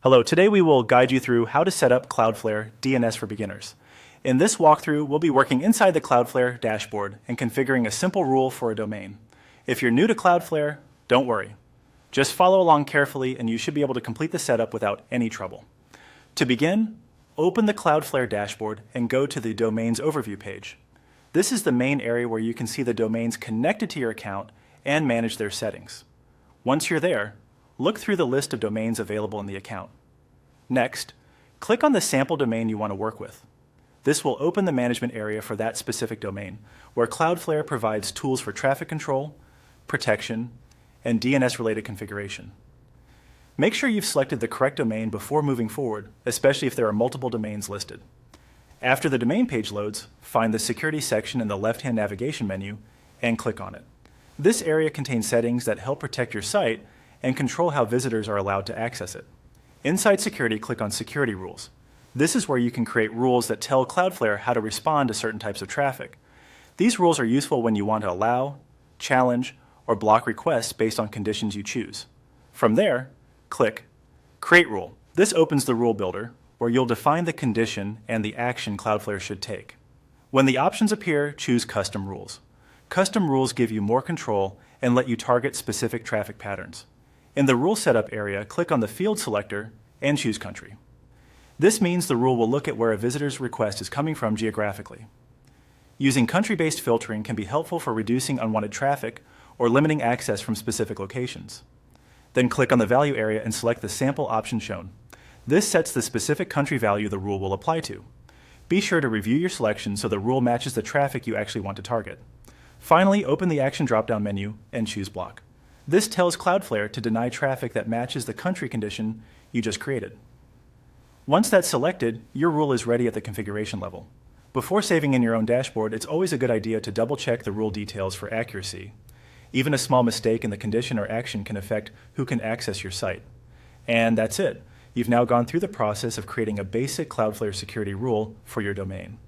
Hello, today we will guide you through how to set up Cloudflare DNS for beginners. In this walkthrough, we'll be working inside the Cloudflare dashboard and configuring a simple rule for a domain. If you're new to Cloudflare, don't worry. Just follow along carefully and you should be able to complete the setup without any trouble. To begin, open the Cloudflare dashboard and go to the Domains Overview page. This is the main area where you can see the domains connected to your account and manage their settings. Once you're there, look through the list of domains available in the account. Next, click on the sample domain you want to work with. This will open the management area for that specific domain, where Cloudflare provides tools for traffic control, protection, and DNS-related configuration. Make sure you've selected the correct domain before moving forward, especially if there are multiple domains listed. After the domain page loads, find the Security section in the left-hand navigation menu and click on it. This area contains settings that help protect your site and control how visitors are allowed to access it. Inside Security, click on Security Rules. This is where you can create rules that tell Cloudflare how to respond to certain types of traffic. These rules are useful when you want to allow, challenge, or block requests based on conditions you choose. From there, click Create Rule. This opens the rule builder, where you'll define the condition and the action Cloudflare should take. When the options appear, choose Custom Rules. Custom rules give you more control and let you target specific traffic patterns. In the Rule Setup area, click on the field selector and choose Country. This means the rule will look at where a visitor's request is coming from geographically. Using country-based filtering can be helpful for reducing unwanted traffic or limiting access from specific locations. Then click on the Value area and select the sample option shown. This sets the specific country value the rule will apply to. Be sure to review your selection so the rule matches the traffic you actually want to target. Finally, open the Action drop-down menu and choose Block. This tells Cloudflare to deny traffic that matches the country condition you just created. Once that's selected, your rule is ready at the configuration level. Before saving in your own dashboard, it's always a good idea to double-check the rule details for accuracy. Even a small mistake in the condition or action can affect who can access your site. And that's it. You've now gone through the process of creating a basic Cloudflare security rule for your domain.